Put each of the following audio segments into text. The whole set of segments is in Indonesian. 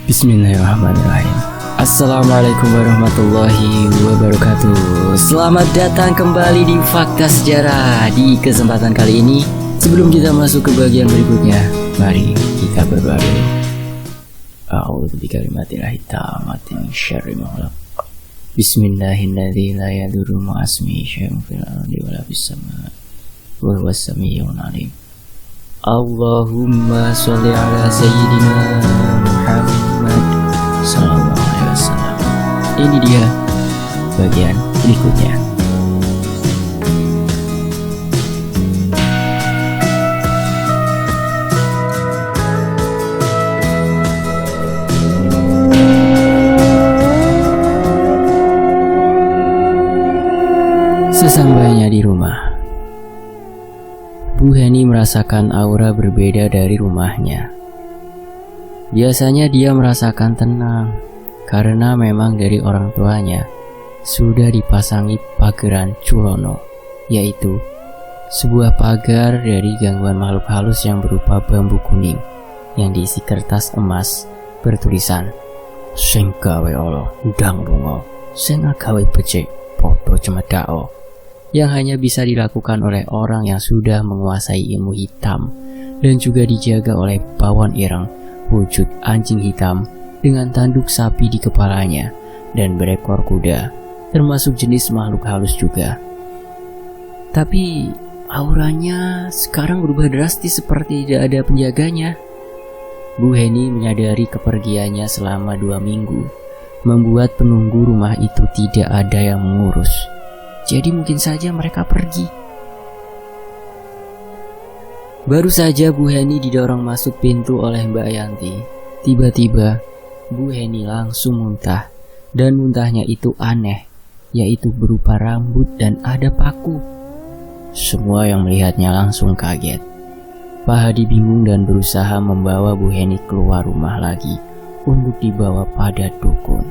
Bismillahirrahmanirrahim. Assalamualaikum warahmatullahi wabarakatuh. Selamat datang kembali di Fakta Sejarah. Di kesempatan kali ini, sebelum kita masuk ke bagian berikutnya, mari kita berdoa dulu. A'udzu bikalimatillahi tammati min syarri ma khalaq. Bismillahirrahmanirrahim. La yadurru ma'asmihi syai'un fil ardi wala fis samaa'i wa huwas samii'ul 'aliim. Allahumma sholli ala sayyidina Muhammad sallallahu alaihi wasallam. Ini dia bagian berikutnya. Sesampainya di rumah, Bu Heni merasakan aura berbeda dari rumahnya. Biasanya dia merasakan tenang karena memang dari orang tuanya sudah dipasangi pageran culono, yaitu sebuah pagar dari gangguan makhluk halus yang berupa bambu kuning yang diisi kertas emas bertulisan "Sing gawe Allah ndang lunga, sing gawe becik padha cemedhak", yang hanya bisa dilakukan oleh orang yang sudah menguasai ilmu hitam dan juga dijaga oleh bawon ireng wujud anjing hitam dengan tanduk sapi di kepalanya dan berekor kuda, termasuk jenis makhluk halus juga. Tapi auranya sekarang berubah drastis seperti tidak ada penjaganya. Bu Heni menyadari kepergiannya selama 2 minggu membuat penunggu rumah itu tidak ada yang mengurus. Jadi mungkin saja mereka pergi. Baru saja Bu Heni didorong masuk pintu oleh Mbak Yanti. Tiba-tiba Bu Heni langsung muntah. Dan muntahnya itu aneh, yaitu berupa rambut dan ada paku. Semua yang melihatnya langsung kaget. Pak Hadi bingung dan berusaha membawa Bu Heni keluar rumah lagi untuk dibawa pada dukun.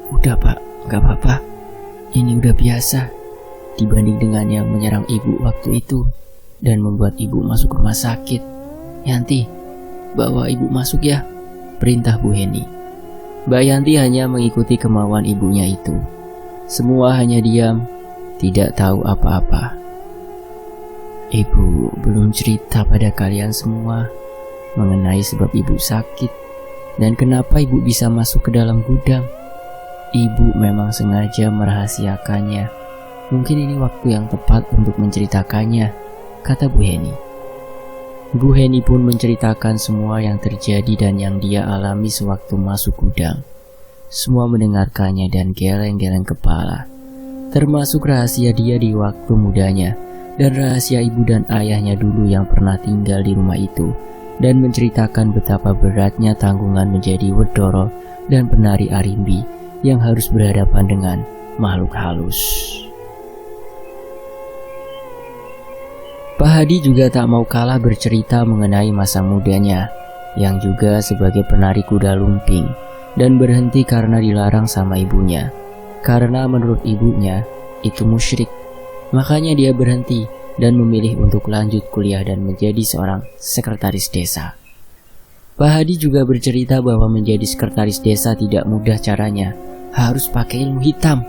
Udah Pak, gak apa-apa. Ini udah biasa dibanding dengan yang menyerang ibu waktu itu dan membuat ibu masuk rumah sakit. Yanti, bawa ibu masuk ya, perintah Bu Heni. Mbak Yanti hanya mengikuti kemauan ibunya itu. Semua hanya diam, tidak tahu apa-apa. Ibu belum cerita pada kalian semua mengenai sebab ibu sakit dan kenapa ibu bisa masuk ke dalam gudang. Ibu memang sengaja merahasiakannya. Mungkin ini waktu yang tepat untuk menceritakannya, kata Bu Heni. Bu Heni pun menceritakan semua yang terjadi dan yang dia alami sewaktu masuk gudang. Semua mendengarkannya dan geleng-geleng kepala, termasuk rahasia dia di waktu mudanya dan rahasia ibu dan ayahnya dulu yang pernah tinggal di rumah itu, dan menceritakan betapa beratnya tanggungan menjadi Wedoro dan penari Arimbi yang harus berhadapan dengan makhluk halus. Pak Hadi juga tak mau kalah bercerita mengenai masa mudanya, yang juga sebagai penari kuda lumping, dan berhenti karena dilarang sama ibunya. Karena menurut ibunya, itu musyrik. Makanya dia berhenti dan memilih untuk lanjut kuliah dan menjadi seorang sekretaris desa. Pak Hadi juga bercerita bahwa menjadi sekretaris desa tidak mudah caranya. Harus pakai ilmu hitam,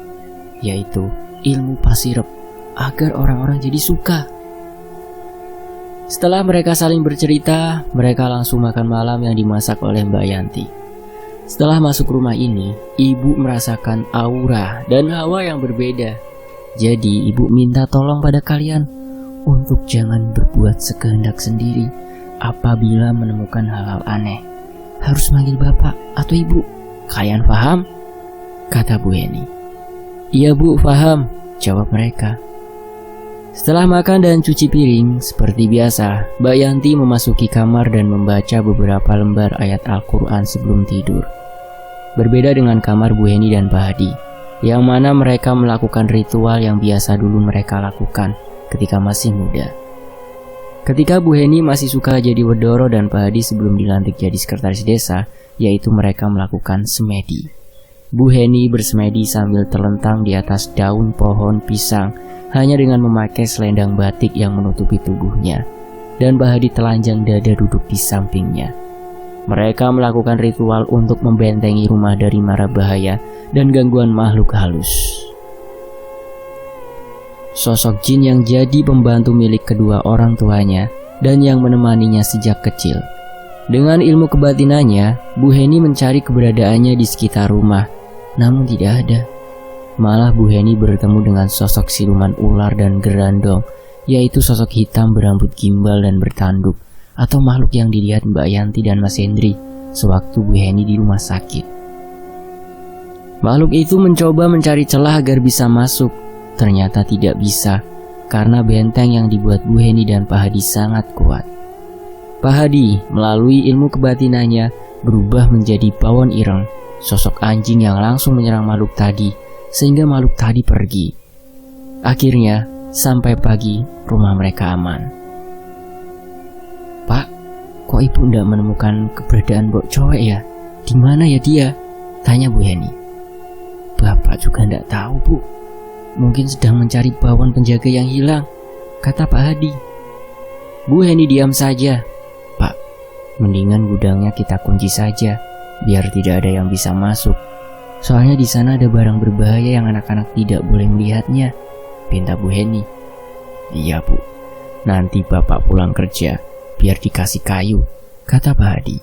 yaitu ilmu pasirep, agar orang-orang jadi suka. Setelah mereka saling bercerita, mereka langsung makan malam yang dimasak oleh Mbak Yanti. Setelah masuk rumah ini, ibu merasakan aura dan hawa yang berbeda. Jadi ibu minta tolong pada kalian untuk jangan berbuat sekehendak sendiri. Apabila menemukan hal-hal aneh, harus manggil bapak atau ibu. Kalian paham? Kata Bu Heni. Iya Bu, paham, jawab mereka. Setelah makan dan cuci piring, seperti biasa, Mbak Yanti memasuki kamar dan membaca beberapa lembar ayat Al-Quran sebelum tidur. Berbeda dengan kamar Bu Heni dan Pak Hadi, yang mana mereka melakukan ritual yang biasa dulu mereka lakukan ketika masih muda. Ketika Bu Heni masih suka jadi Wedoro dan Pak Hadi sebelum dilantik jadi sekretaris desa, yaitu mereka melakukan semedi. Bu Heni bersemedi sambil terlentang di atas daun pohon pisang hanya dengan memakai selendang batik yang menutupi tubuhnya, dan Pak Hadi telanjang dada duduk di sampingnya. Mereka melakukan ritual untuk membentengi rumah dari mara bahaya dan gangguan makhluk halus. Sosok jin yang jadi pembantu milik kedua orang tuanya dan yang menemaninya sejak kecil. Dengan ilmu kebatinannya, Bu Heni mencari keberadaannya di sekitar rumah, namun tidak ada. Malah Bu Heni bertemu dengan sosok siluman ular dan gerandong, yaitu sosok hitam berambut gimbal dan bertanduk, atau makhluk yang dilihat Mbak Yanti dan Mas Hendri sewaktu Bu Heni di rumah sakit. Makhluk itu mencoba mencari celah agar bisa masuk. Ternyata tidak bisa, karena benteng yang dibuat Bu Heni dan Pak Hadi sangat kuat. Pak Hadi melalui ilmu kebatinannya berubah menjadi Pawon Ireng, sosok anjing yang langsung menyerang makhluk tadi, sehingga makhluk tadi pergi. Akhirnya, sampai pagi, rumah mereka aman. Pak, kok ibu tidak menemukan keberadaan Mbok Cowek ya? Di mana ya dia? Tanya Bu Heni. Bapak juga tidak tahu, Bu. Mungkin sedang mencari bawon penjaga yang hilang, kata Pak Hadi. Bu Heni diam saja. Pak, mendingan gudangnya kita kunci saja, biar tidak ada yang bisa masuk. Soalnya di sana ada barang berbahaya yang anak-anak tidak boleh melihatnya, pinta Bu Heni. Iya, Bu. Nanti Bapak pulang kerja, biar dikasih kayu, kata Pak Hadi.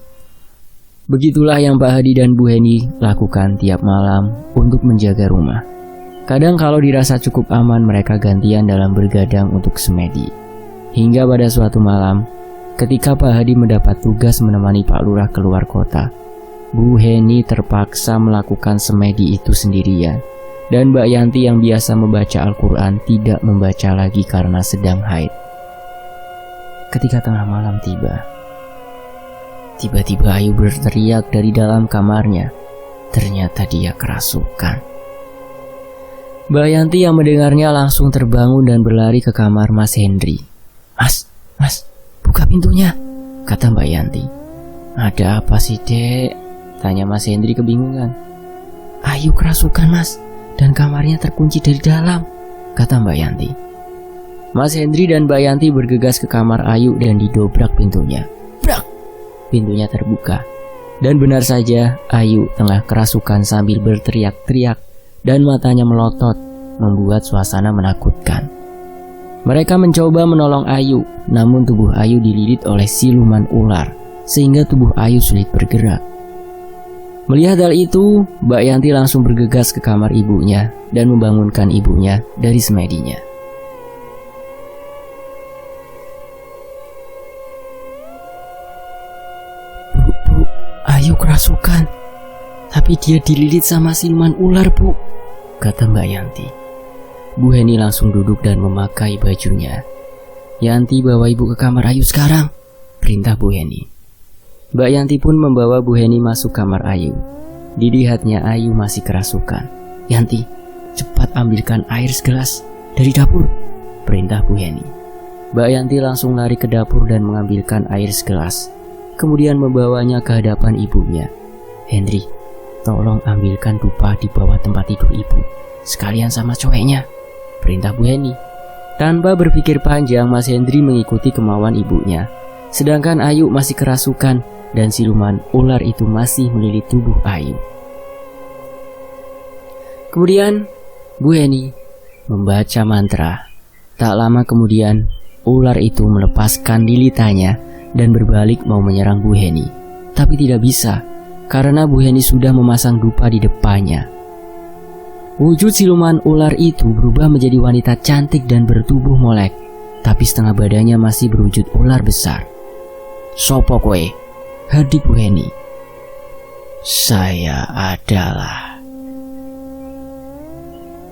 Begitulah yang Pak Hadi dan Bu Heni lakukan tiap malam untuk menjaga rumah. Kadang kalau dirasa cukup aman, mereka gantian dalam bergadang untuk semedi. Hingga pada suatu malam, ketika Pak Hadi mendapat tugas menemani Pak Lurah keluar kota, Bu Heni terpaksa melakukan semedi itu sendirian. Dan Mbak Yanti yang biasa membaca Al-Quran tidak membaca lagi karena sedang haid. Ketika tengah malam tiba-tiba Ayu berteriak dari dalam kamarnya. Ternyata dia kerasukan. Mbak Yanti yang mendengarnya langsung terbangun dan berlari ke kamar Mas Hendri. Mas, buka pintunya, kata Mbak Yanti. Ada apa sih, Dek? Tanya Mas Hendri kebingungan. Ayu kerasukan, Mas, dan kamarnya terkunci dari dalam, kata Mbak Yanti. Mas Hendri dan Mbak Yanti bergegas ke kamar Ayu dan didobrak pintunya. Brak! Pintunya terbuka. Dan benar saja, Ayu tengah kerasukan sambil berteriak-teriak dan matanya melotot, membuat suasana menakutkan. Mereka mencoba menolong Ayu, namun tubuh Ayu dililit oleh siluman ular, sehingga tubuh Ayu sulit bergerak. Melihat hal itu, Mbak Yanti langsung bergegas ke kamar ibunya dan membangunkan ibunya dari semedinya. Bu, Ayu kerasukan, tapi dia dililit sama siluman ular, Bu, kata Mbak Yanti. Bu Heni langsung duduk dan memakai bajunya. Yanti, bawa ibu ke kamar Ayu sekarang, perintah Bu Heni. Mbak Yanti pun membawa Bu Heni masuk kamar Ayu. Dilihatnya Ayu masih kerasukan. Yanti, cepat ambilkan air segelas dari dapur, perintah Bu Heni. Mbak Yanti langsung lari ke dapur dan mengambilkan air segelas, kemudian membawanya ke hadapan ibunya. Hendri, tolong ambilkan dupa di bawah tempat tidur ibu, sekalian sama coweknya, perintah Bu Heni. Tanpa berpikir panjang, Mas Hendri mengikuti kemauan ibunya. Sedangkan Ayu masih kerasukan dan siluman ular itu masih melilit tubuh Ayu. Kemudian Bu Heni membaca mantra. Tak lama kemudian ular itu melepaskan lilitannya dan berbalik mau menyerang Bu Heni. Tapi tidak bisa, karena Bu Heni sudah memasang dupa di depannya. Wujud siluman ular itu berubah menjadi wanita cantik dan bertubuh molek, tapi setengah badannya masih berwujud ular besar. Sopo kowe? Hadik Bu Heni. Saya adalah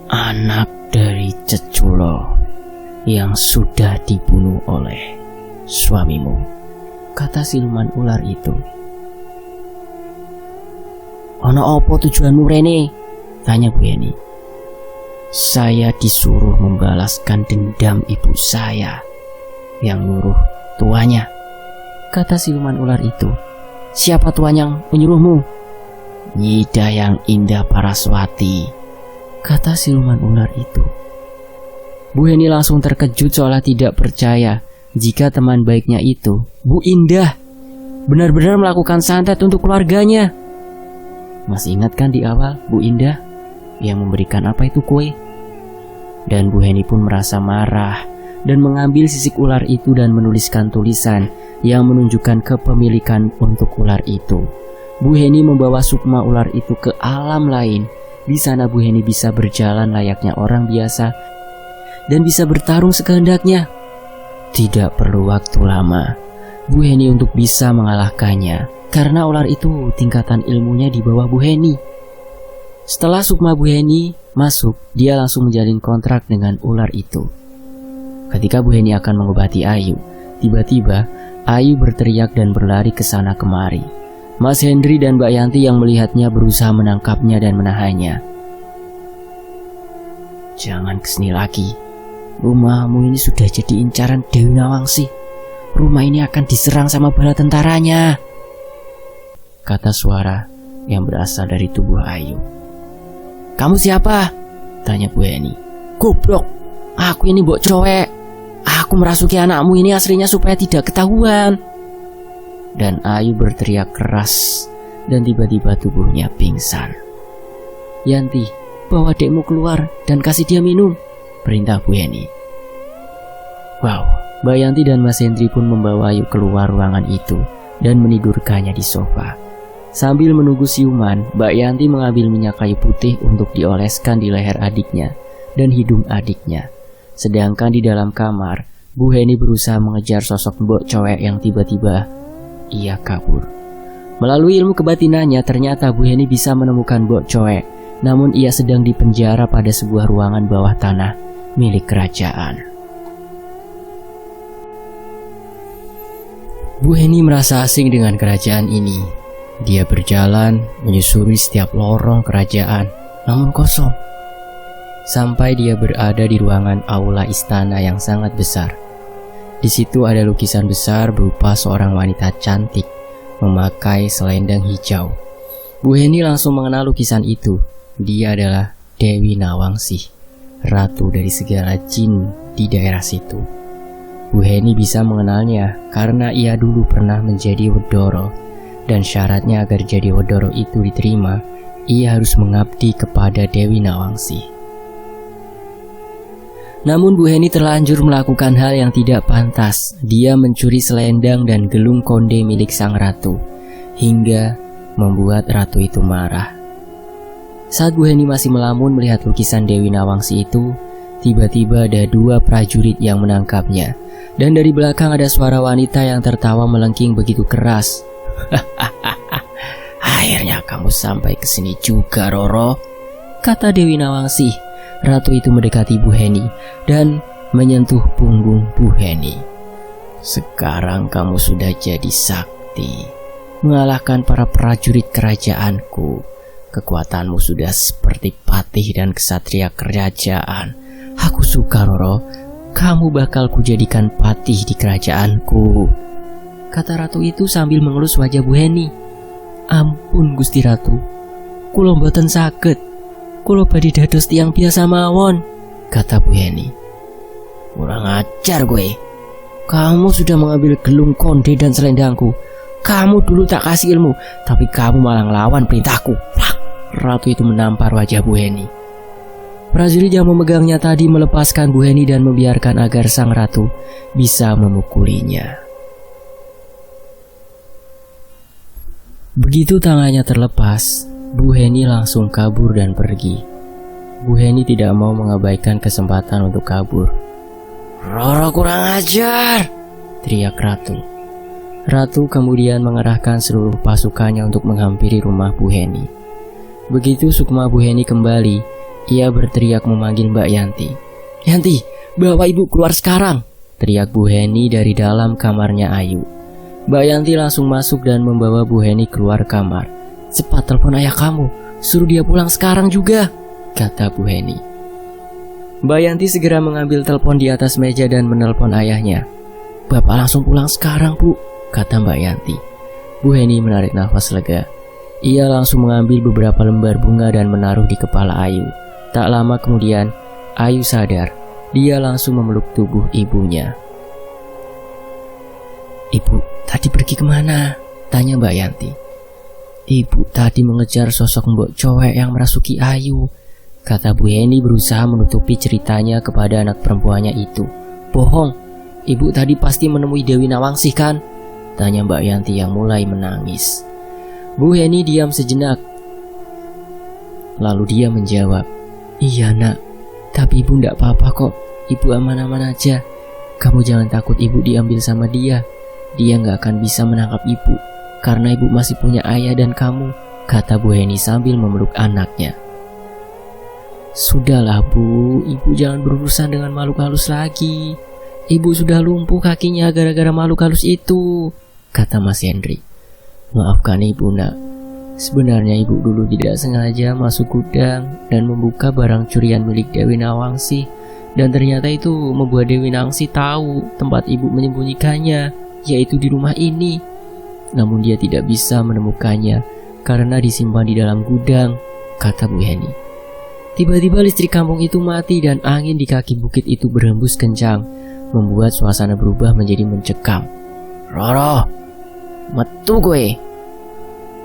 anak dari Ceculo yang sudah dibunuh oleh suamimu, kata siluman ular itu. Ono opo tujuanmu rene? Tanya Bu Heni. Saya disuruh membalaskan dendam ibu saya yang nyuruh tuanya, kata siluman ular itu. Siapa tuan yang menyuruhmu? Nyi Dayang Indah Paraswati, kata siluman ular itu. Bu Heni langsung terkejut seolah tidak percaya jika teman baiknya itu Bu Indah benar-benar melakukan santet untuk keluarganya. Masih ingat kan di awal Bu Indah yang memberikan apa itu kue? Dan Bu Heni pun merasa marah dan mengambil sisik ular itu dan menuliskan tulisan yang menunjukkan kepemilikan untuk ular itu. Bu Heni membawa sukma ular itu ke alam lain. Di sana Bu Heni bisa berjalan layaknya orang biasa dan bisa bertarung sekehendaknya. Tidak perlu waktu lama Bu Heni untuk bisa mengalahkannya, karena ular itu tingkatan ilmunya di bawah Bu Heni. Setelah sukma Bu Heni masuk, dia langsung menjalin kontrak dengan ular itu. Ketika Bu Heni akan mengobati Ayu, tiba-tiba Ayu berteriak dan berlari ke sana kemari. Mas Hendri dan Mbak Yanti yang melihatnya berusaha menangkapnya dan menahannya. Jangan kesini lagi. Rumahmu ini sudah jadi incaran Dewi Nawangsi. Rumah ini akan diserang sama bala tentaranya, kata suara yang berasal dari tubuh Ayu. Kamu siapa? Tanya Bu Heni. Goblok, aku ini mbok cowek. Aku merasuki anakmu ini aslinya supaya tidak ketahuan. Dan Ayu berteriak keras dan tiba-tiba tubuhnya pingsan. Yanti, bawa adekmu keluar dan kasih dia minum, perintah Bu Heni. Wow, Mbak Yanti dan Mas Hendri pun membawa Ayu keluar ruangan itu dan menidurkannya di sofa. Sambil menunggu siuman, Mbak Yanti mengambil minyak kayu putih untuk dioleskan di leher adiknya dan hidung adiknya. Sedangkan di dalam kamar, Bu Heni berusaha mengejar sosok mbok cowek yang tiba-tiba ia kabur. Melalui ilmu kebatinannya, ternyata Bu Heni bisa menemukan mbok cowek, namun ia sedang dipenjara pada sebuah ruangan bawah tanah milik kerajaan. Bu Heni merasa asing dengan kerajaan ini. Dia berjalan menyusuri setiap lorong kerajaan, namun kosong. Sampai dia berada di ruangan aula istana yang sangat besar. Di situ ada lukisan besar berupa seorang wanita cantik memakai selendang hijau. Bu Heni langsung mengenal lukisan itu. Dia adalah Dewi Nawangsi, ratu dari segala jin di daerah situ. Bu Heni bisa mengenalnya karena ia dulu pernah menjadi Wedoro, dan syaratnya agar jadi Wedoro itu diterima, ia harus mengabdi kepada Dewi Nawangsi. Namun Bu Heni terlanjur melakukan hal yang tidak pantas. Dia mencuri selendang dan gelung konde milik sang ratu, hingga membuat ratu itu marah. Saat Bu Heni masih melamun melihat lukisan Dewi Nawangsi itu, tiba-tiba ada dua prajurit yang menangkapnya. Dan dari belakang ada suara wanita yang tertawa melengking begitu keras. Akhirnya kamu sampai ke sini juga, Roro, kata Dewi Nawangsi. Ratu itu mendekati Bu Heni dan menyentuh punggung Bu Heni. Sekarang kamu sudah jadi sakti, mengalahkan para prajurit kerajaanku. Kekuatanmu sudah seperti patih dan kesatria kerajaan. Aku suka, Roro. Kamu bakal kujadikan patih di kerajaanku, kata ratu itu sambil mengelus wajah Bu Heni. Ampun Gusti Ratu, kula mboten saged. Kula badhe dados tiyang biasa mawon, kata Bu Heni. Kurang ajar gue. Kamu sudah mengambil gelung konde dan selendangku. Kamu dulu tak kasih ilmu, tapi kamu malah ngelawan perintahku. Ratu itu menampar wajah Bu Heni. Prajurit yang memegangnya tadi melepaskan Bu Heni dan membiarkan agar sang ratu bisa memukulinya. Begitu tangannya terlepas, Bu Heni langsung kabur dan pergi. Bu Heni tidak mau mengabaikan kesempatan untuk kabur. Roro kurang ajar, teriak ratu. Ratu kemudian mengerahkan seluruh pasukannya untuk menghampiri rumah Bu Heni. Begitu sukma Bu Heni kembali, ia berteriak memanggil Mbak Yanti. Yanti, bawa ibu keluar sekarang, teriak Bu Heni dari dalam kamarnya Ayu. Mbak Yanti langsung masuk dan membawa Bu Heni keluar kamar. Cepat telepon ayah kamu, suruh dia pulang sekarang juga, kata Bu Heni. Mbak Yanti segera mengambil telepon di atas meja dan menelpon ayahnya. Bapak langsung pulang sekarang, Bu, kata Mbak Yanti. Bu Heni menarik nafas lega. Ia langsung mengambil beberapa lembar bunga dan menaruh di kepala Ayu. Tak lama kemudian, Ayu sadar. Dia langsung memeluk tubuh ibunya. Ibu, tadi pergi kemana? Tanya Mbak Yanti. Ibu tadi mengejar sosok mbok cowek yang merasuki Ayu, kata Bu Heni berusaha menutupi ceritanya kepada anak perempuannya itu. Bohong, ibu tadi pasti menemui Dewi Nawangsih kan? Tanya Mbak Yanti yang mulai menangis. Bu Heni diam sejenak. Lalu dia menjawab, iya nak, tapi ibu ndak apa-apa kok, ibu aman-aman aja. Kamu jangan takut ibu diambil sama dia. Dia nggak akan bisa menangkap ibu, karena ibu masih punya ayah dan kamu, kata Bu Heni sambil memeluk anaknya. Sudahlah Bu, ibu jangan berurusan dengan makhluk halus lagi. Ibu sudah lumpuh kakinya gara-gara makhluk halus itu, kata Mas Hendri. Maafkan ibu nak, sebenarnya ibu dulu tidak sengaja masuk gudang dan membuka barang curian milik Dewi Nawangsih, dan ternyata itu membuat Dewi Nawangsih tahu tempat ibu menyembunyikannya, yaitu di rumah ini. Namun dia tidak bisa menemukannya karena disimpan di dalam gudang, kata Bu Heni. Tiba-tiba listrik kampung itu mati dan angin di kaki bukit itu berhembus kencang, membuat suasana berubah menjadi mencekam. Roro, metu gue.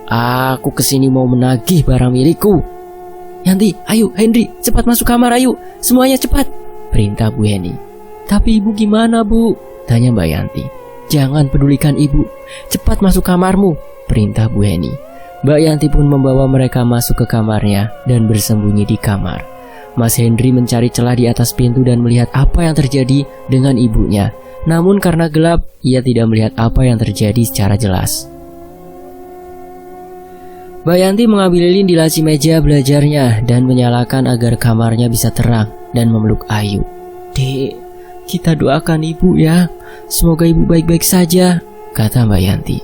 Aku kesini mau menagih barang milikku. Yanti, ayo Hendri, cepat masuk kamar ayo. Semuanya cepat, perintah Bu Heni. Tapi ibu gimana Bu? Tanya Mbak Yanti. Jangan pedulikan ibu, cepat masuk kamarmu, perintah Bu Heni. Mbak Yanti pun membawa mereka masuk ke kamarnya dan bersembunyi di kamar. Mas Hendri mencari celah di atas pintu dan melihat apa yang terjadi dengan ibunya. Namun karena gelap, ia tidak melihat apa yang terjadi secara jelas. Mbak Yanti mengambil lilin di laci meja belajarnya dan menyalakan agar kamarnya bisa terang dan memeluk Ayu. Dek, kita doakan ibu ya, semoga ibu baik-baik saja, kata Mbak Yanti.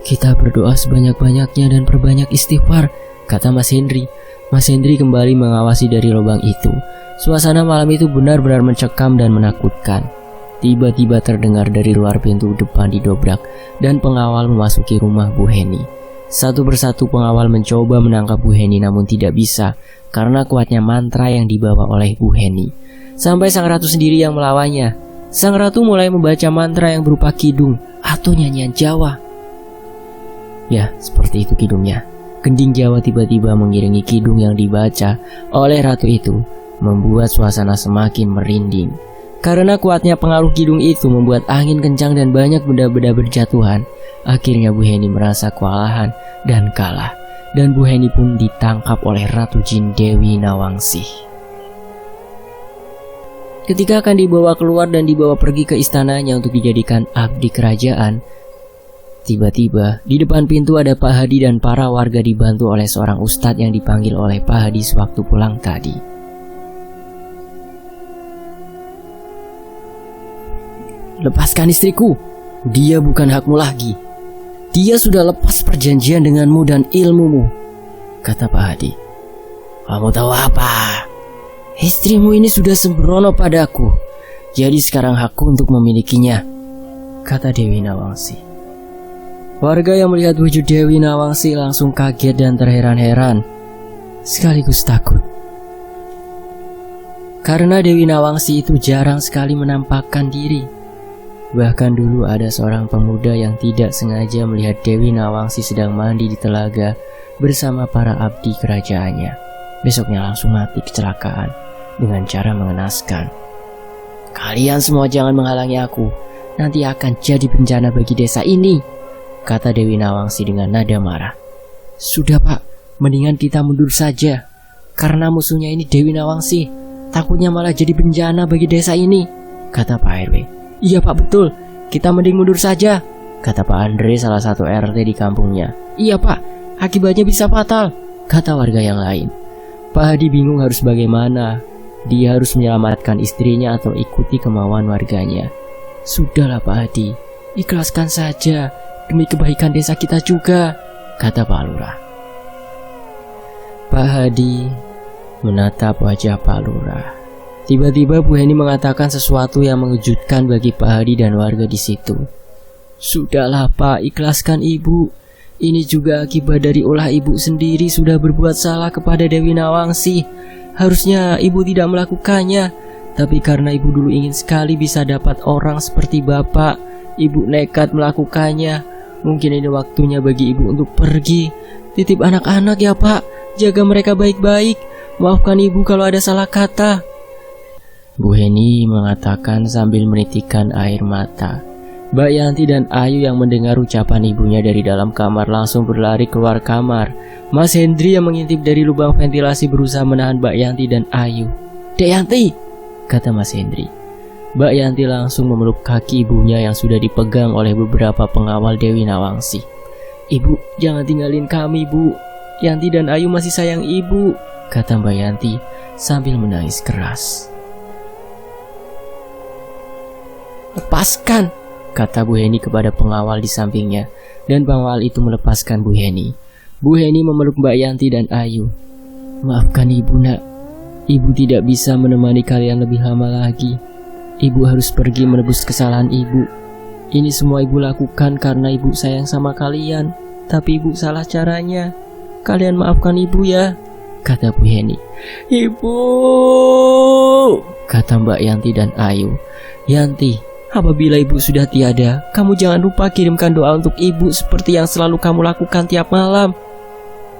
Kita berdoa sebanyak-banyaknya dan perbanyak istighfar, kata Mas Hendri. Mas Hendri kembali mengawasi dari lubang itu. Suasana malam itu benar-benar mencekam dan menakutkan. Tiba-tiba terdengar dari luar pintu depan didobrak dan pengawal memasuki rumah Bu Heni. Satu persatu pengawal mencoba menangkap Bu Heni namun tidak bisa karena kuatnya mantra yang dibawa oleh Bu Heni. Sampai sang ratu sendiri yang melawannya. Sang ratu mulai membaca mantra yang berupa kidung atau nyanyian Jawa. Ya, seperti itu kidungnya. Gending Jawa tiba-tiba mengiringi kidung yang dibaca oleh ratu itu, membuat suasana semakin merinding. Karena kuatnya pengaruh kidung itu membuat angin kencang dan banyak benda-benda berjatuhan. Akhirnya Bu Heni merasa kewalahan dan kalah. Dan Bu Heni pun ditangkap oleh Ratu Jin Dewi Nawangsih. Ketika akan dibawa keluar dan dibawa pergi ke istananya untuk dijadikan abdi kerajaan, tiba-tiba di depan pintu ada Pak Hadi dan para warga dibantu oleh seorang ustadz yang dipanggil oleh Pak Hadi sewaktu pulang tadi. Lepaskan istriku, dia bukan hakmu lagi. Dia sudah lepas perjanjian denganmu dan ilmumu, kata Pak Hadi. Kamu tahu apa? Istrimu ini sudah sembrono padaku, jadi sekarang hakku untuk memilikinya, kata Dewi Nawangsih. Warga yang melihat wujud Dewi Nawangsih langsung kaget dan terheran-heran, sekaligus takut. Karena Dewi Nawangsih itu jarang sekali menampakkan diri. Bahkan dulu ada seorang pemuda yang tidak sengaja melihat Dewi Nawangsih sedang mandi di telaga bersama para abdi kerajaannya. Besoknya langsung mati kecelakaan dengan cara mengenaskan. Kalian semua jangan menghalangi aku, nanti akan jadi bencana bagi desa ini, kata Dewi Nawangsih dengan nada marah. Sudah Pak, mendingan kita mundur saja, karena musuhnya ini Dewi Nawangsih. Takutnya malah jadi bencana bagi desa ini, kata Pak RW. Iya Pak, betul, kita mending mundur saja, kata Pak Andre, salah satu RT di kampungnya. Iya Pak, akibatnya bisa fatal, kata warga yang lain. Pak Hadi bingung harus bagaimana. Dia harus menyelamatkan istrinya atau ikuti kemauan warganya. Sudahlah Pak Hadi, ikhlaskan saja, demi kebaikan desa kita juga, kata Pak Lurah. Pak Hadi menatap wajah Pak Lurah. Tiba-tiba Bu Heni mengatakan sesuatu yang mengejutkan bagi Pak Hadi dan warga di situ. Sudahlah Pak, ikhlaskan ibu. Ini juga akibat dari ulah ibu sendiri sudah berbuat salah kepada Dewi Nawangsih. Harusnya ibu tidak melakukannya, tapi karena ibu dulu ingin sekali bisa dapat orang seperti bapak, ibu nekat melakukannya. Mungkin ini waktunya bagi ibu untuk pergi. Titip anak-anak ya Pak, jaga mereka baik-baik. Maafkan ibu kalau ada salah kata. Bu Heni mengatakan sambil menitikkan air mata. Mbak Yanti dan Ayu yang mendengar ucapan ibunya dari dalam kamar langsung berlari keluar kamar. Mas Hendri yang mengintip dari lubang ventilasi berusaha menahan Mbak Yanti dan Ayu. "Dek Yanti," kata Mas Hendri. Mbak Yanti langsung memeluk kaki ibunya yang sudah dipegang oleh beberapa pengawal Dewi Nawangsi. "Ibu, jangan tinggalin kami, Bu. Yanti dan Ayu masih sayang ibu," kata Mbak Yanti sambil menangis keras. "Lepaskan," kata Bu Heni kepada pengawal di sampingnya, dan pengawal itu melepaskan Bu Heni. Bu Heni memeluk Mbak Yanti dan Ayu. "Maafkan ibu, Nak. Ibu tidak bisa menemani kalian lebih lama lagi. Ibu harus pergi menebus kesalahan ibu. Ini semua ibu lakukan karena ibu sayang sama kalian. Tapi ibu salah caranya. Kalian maafkan ibu ya," kata Bu Heni. "Ibu," kata Mbak Yanti dan Ayu. "Yanti, apabila ibu sudah tiada, kamu jangan lupa kirimkan doa untuk ibu seperti yang selalu kamu lakukan tiap malam.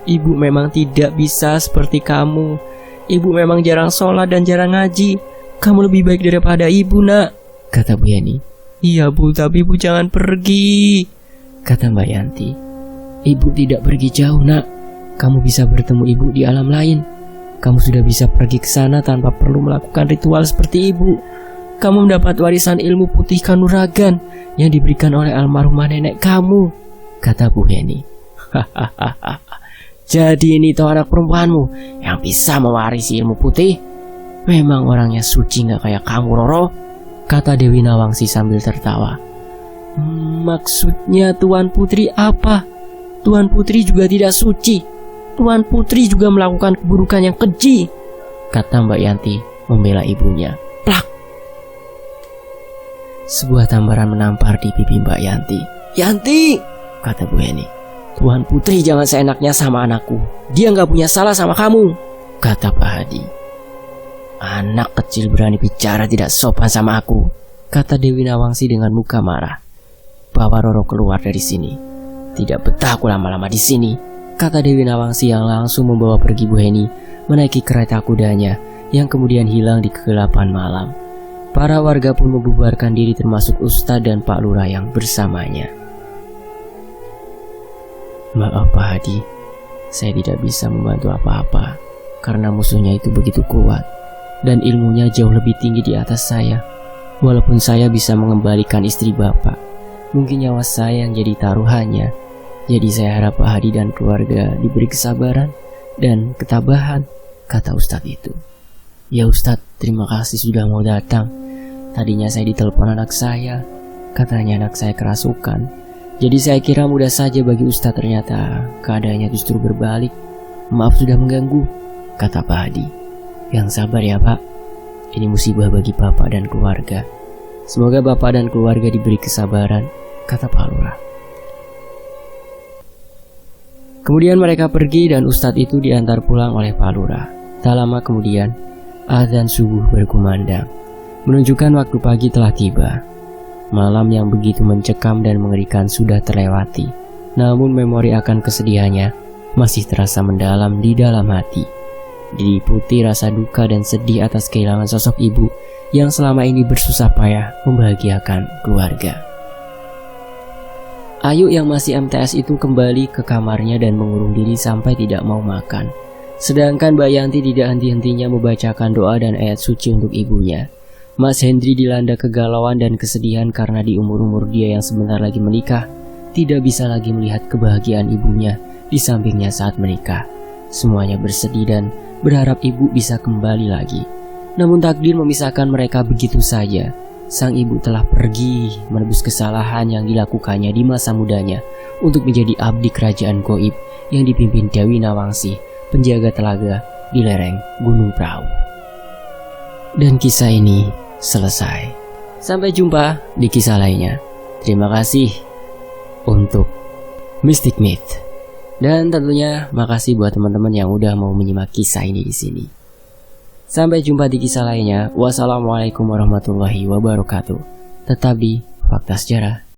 Ibu memang tidak bisa seperti kamu. Ibu memang jarang sholat dan jarang ngaji. Kamu lebih baik daripada ibu, Nak," kata Bu Heni. "Iya Bu, tapi ibu jangan pergi," kata Mbak Yanti. "Ibu tidak pergi jauh, Nak. Kamu bisa bertemu ibu di alam lain. Kamu sudah bisa pergi ke sana tanpa perlu melakukan ritual seperti ibu. Kamu mendapat warisan ilmu putih kanuragan yang diberikan oleh almarhumah nenek kamu," kata Bu Heni. "Hahaha. Jadi ini toh anak perempuanmu yang bisa mewarisi ilmu putih? Memang orangnya suci gak kayak kamu, Roro," kata Dewi Nawangsi sambil tertawa. "Maksudnya Tuan Putri apa? Tuan Putri juga tidak suci. Tuan Putri juga melakukan keburukan yang keji," kata Mbak Yanti membela ibunya. Plak! Sebuah tamparan menampar di pipi Mbak Yanti. "Yanti," kata Bu Heni, "Tuan Putri jangan seenaknya sama anakku. Dia gak punya salah sama kamu," kata Pak Hadi. "Anak kecil berani bicara tidak sopan sama aku," kata Dewi Nawangsi dengan muka marah. "Bawa Roro keluar dari sini. Tidak betah aku lama-lama di sini," kata Dewi Nawangsi yang langsung membawa pergi Bu Heni menaiki kereta kudanya yang kemudian hilang di kegelapan malam. Para warga pun membubarkan diri termasuk Ustadz dan Pak Lurah yang bersamanya. "Maaf Pak Hadi, saya tidak bisa membantu apa-apa karena musuhnya itu begitu kuat dan ilmunya jauh lebih tinggi di atas saya. Walaupun saya bisa mengembalikan istri Bapak, mungkin nyawa saya yang jadi taruhannya. Jadi saya harap Pak Hadi dan keluarga diberi kesabaran dan ketabahan," kata Ustadz itu. "Ya Ustadz, terima kasih sudah mau datang. Tadinya saya ditelepon anak saya, katanya anak saya kerasukan. Jadi saya kira mudah saja bagi Ustadz, ternyata keadaannya justru berbalik. Maaf sudah mengganggu," kata Pak Hadi. "Yang sabar ya Pak, ini musibah bagi Bapak dan keluarga. Semoga Bapak dan keluarga diberi kesabaran," kata Pak Lurah. Kemudian mereka pergi dan Ustadz itu diantar pulang oleh Pak Lurah. Tak lama kemudian, azan subuh berkumandang, menunjukkan waktu pagi telah tiba. Malam yang begitu mencekam dan mengerikan sudah terlewati, namun memori akan kesedihannya masih terasa mendalam di dalam hati. Diliputi rasa duka dan sedih atas kehilangan sosok ibu yang selama ini bersusah payah membahagiakan keluarga. Ayu yang masih MTS itu kembali ke kamarnya dan mengurung diri sampai tidak mau makan. Sedangkan Mbak Yanti tidak henti-hentinya membacakan doa dan ayat suci untuk ibunya. Mas Hendri dilanda kegalauan dan kesedihan karena di umur-umur dia yang sebentar lagi menikah, tidak bisa lagi melihat kebahagiaan ibunya di sampingnya saat menikah. Semuanya bersedih dan berharap ibu bisa kembali lagi. Namun takdir memisahkan mereka begitu saja. Sang ibu telah pergi menebus kesalahan yang dilakukannya di masa mudanya untuk menjadi abdi kerajaan gaib yang dipimpin Dewi Nawangsi, penjaga telaga di lereng Gunung Prau. Dan kisah ini selesai. Sampai jumpa di kisah lainnya. Terima kasih untuk Mystic Myth. Dan tentunya makasih buat teman-teman yang udah mau menyimak kisah ini di sini. Sampai jumpa di kisah lainnya. Wassalamualaikum warahmatullahi wabarakatuh. Tetap di Fakta Sejarah.